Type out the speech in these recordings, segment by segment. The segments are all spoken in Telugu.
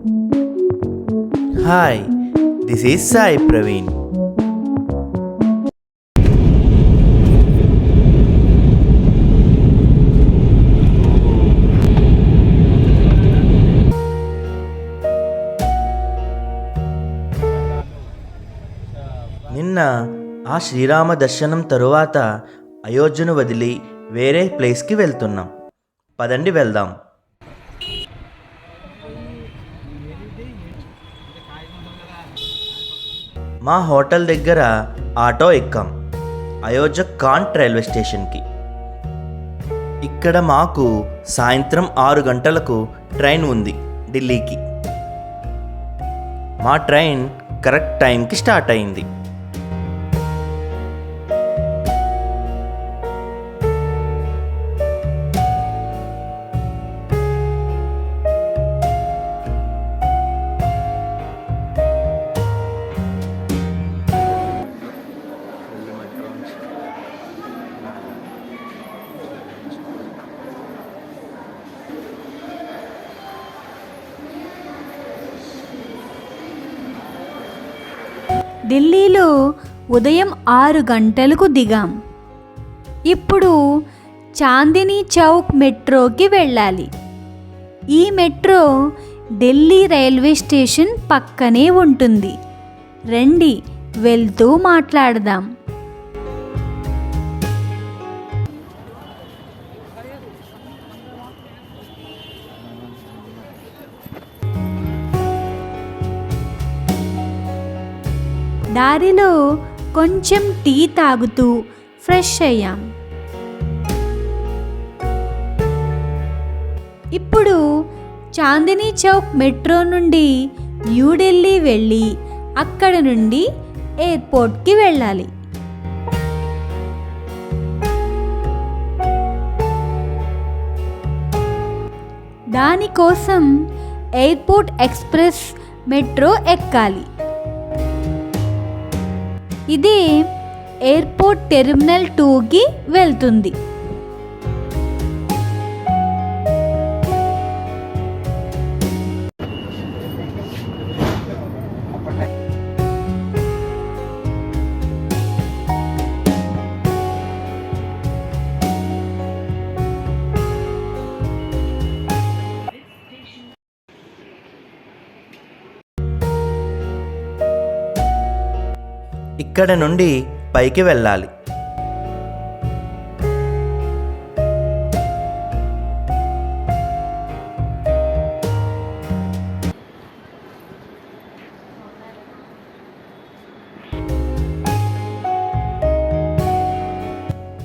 Hi, this is Sai Praveen. నిన్న ఆ శ్రీరామ దర్శనం తరువాత అయోధ్యను వదిలి వేరే ప్లేస్కి వెళ్తున్నాం. పదండి వెళ్దాం. మా హోటల్ దగ్గర ఆటో ఎక్కాం. అయోధ్య కాంట్ రైల్వే స్టేషన్కి. ఇక్కడ మాకు సాయంత్రం 6 గంటలకు ట్రైన్ ఉంది ఢిల్లీకి. మా ట్రైన్ కరెక్ట్ టైంకి స్టార్ట్ అయింది. ఢిల్లీలో ఉదయం 6 గంటలకు దిగాం. ఇప్పుడు చాందినీ చౌక్ మెట్రోకి వెళ్ళాలి. ఈ మెట్రో ఢిల్లీ రైల్వే స్టేషన్ పక్కనే ఉంటుంది. రండి వెళ్తూ మాట్లాడదాం. దారిలో కొంచెం టీ తాగుతూ ఫ్రెష్ అయ్యాం. ఇప్పుడు చాందినీ చౌక్ మెట్రో నుండి న్యూఢిల్లీ వెళ్ళి అక్కడ నుండి ఎయిర్పోర్ట్కి వెళ్ళాలి. దానికోసం ఎయిర్పోర్ట్ ఎక్స్ప్రెస్ మెట్రో ఎక్కాలి. ఇది ఎయిర్పోర్ట్ టెర్మినల్ 2కి వెళ్తుంది. ఇక్కడ నుండి పైకి వెళ్ళాలి.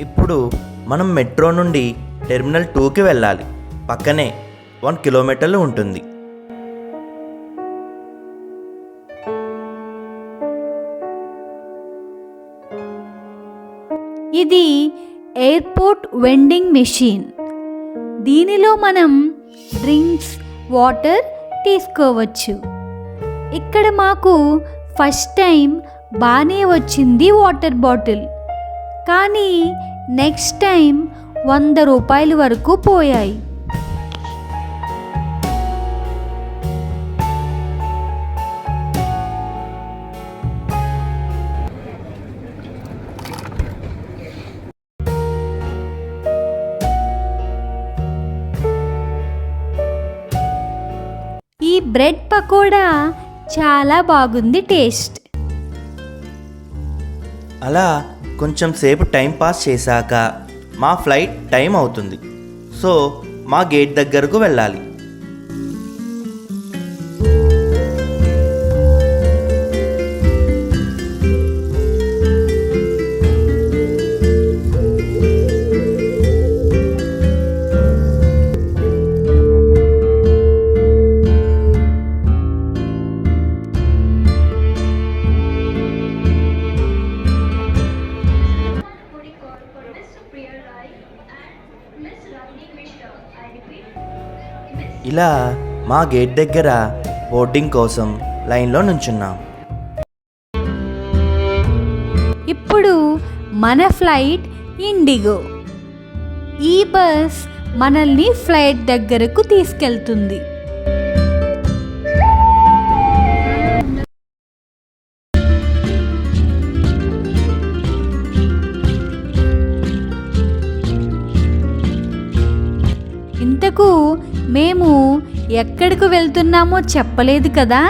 ఇప్పుడు మనం మెట్రో నుండి టెర్మినల్ 2కి వెళ్ళాలి. పక్కనే 1 కిలోమీటర్లు ఉంటుంది. ఇది ఎయిర్పోర్ట్ వెండింగ్ మెషిన్. దీనిలో మనం డ్రింక్స్, వాటర్ తీసుకోవచ్చు. ఇక్కడ మాకు ఫస్ట్ టైం బాగానే వచ్చింది వాటర్ బాటిల్. కానీ నెక్స్ట్ టైం 100 రూపాయల వరకు పోయాయి. ఈ బ్రెడ్ పకోడా చాలా బాగుంది టేస్ట్. అలా కొంచెం సేపు టైం పాస్ చేశాక మా ఫ్లైట్ టైం అవుతుంది. సో మా గేట్ దగ్గరకు వెళ్ళాలి. ఇలా మా గేట్ దగ్గర బోర్డింగ్ కోసం లైన్లో నుంచున్నాం. ఇప్పుడు మన ఫ్లైట్ ఇండిగో. ఈ బస్ మనల్ని ఫ్లైట్ దగ్గరకు తీసుకెళ్తుంది. ఎక్కడికి వెళ్తున్నామో చెప్పలేదు కదా?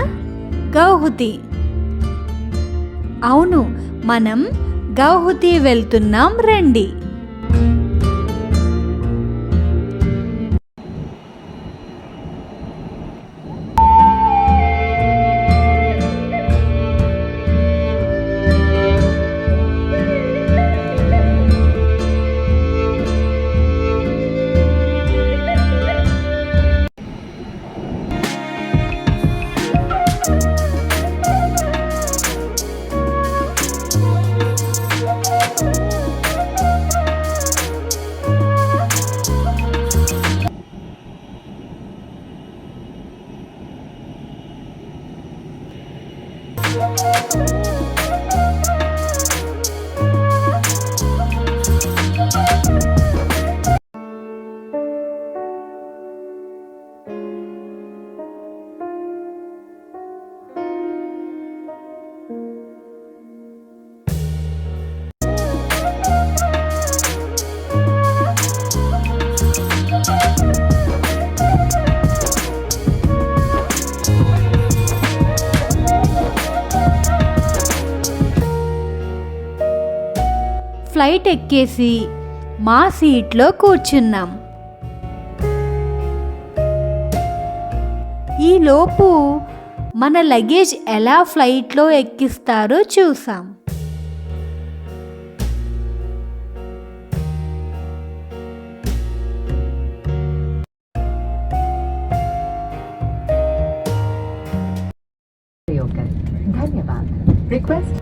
గౌహతి. అవును, మనం గౌహతి వెళ్తున్నాం, రండి. ఫ్లైట్ ఎక్కేసి మా సీట్లో కూర్చున్నాం. ఈలోపు మన లగేజ్ ఎలా ఫ్లైట్లో ఎక్కిస్తారో చూసాం. धन्यवाद. रिक्वेस्ट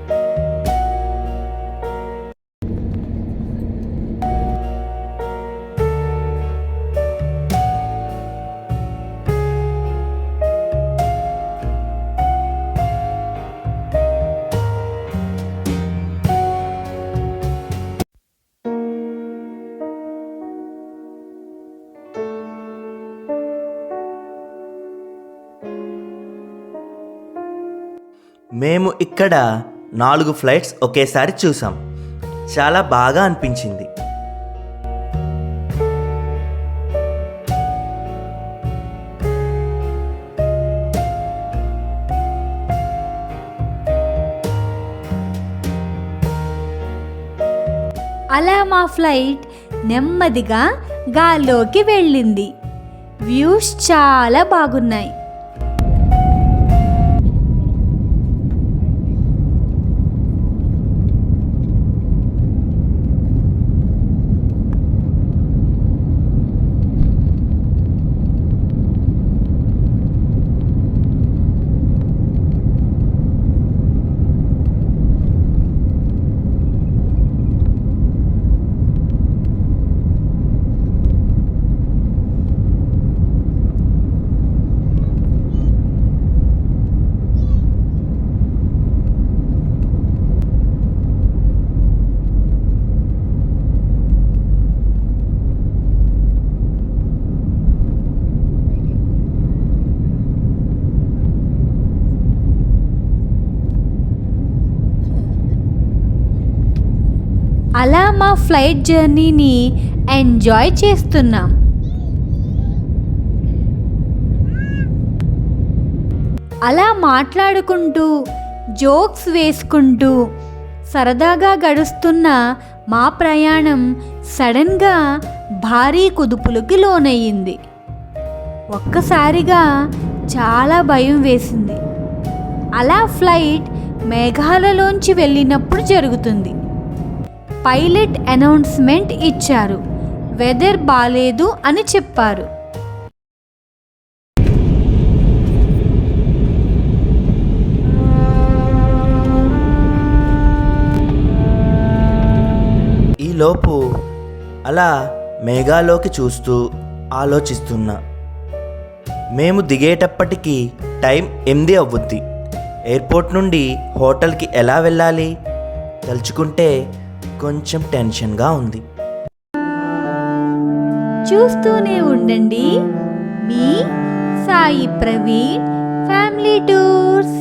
మేము ఇక్కడ 4 ఫ్లైట్స్ ఒకేసారి చూసాం. చాలా బాగా అనిపించింది. అలా మా ఫ్లైట్ నెమ్మదిగా గాల్లోకి వెళ్ళింది. వ్యూస్ చాలా బాగున్నాయి. అలా మా ఫ్లైట్ జర్నీని ఎంజాయ్ చేస్తున్నాం. అలా మాట్లాడుకుంటూ జోక్స్ వేసుకుంటూ సరదాగా గడుస్తున్న మా ప్రయాణం సడన్గా భారీ కుదుపులకు లోనయ్యింది. ఒక్కసారిగా చాలా భయం వేసింది. అలా ఫ్లైట్ మేఘాలలోంచి వెళ్ళినప్పుడు జరుగుతుంది. పైలట్ అనౌన్స్మెంట్ ఇచ్చారు. వెదర్ బాలేదు అని చెప్పారు. ఈలోపు అలా మేఘాలోకి చూస్తూ ఆలోచిస్తున్నా. మేము దిగేటప్పటికి టైం 8 అవుద్ది. ఎయిర్పోర్ట్ నుండి హోటల్కి ఎలా వెళ్ళాలి తలుచుకుంటే కొంచెం టెన్షన్గా ఉంది. చూస్తూనే ఉండండి మీ సాయి ప్రవీణ్ ఫ్యామిలీ టూర్స్.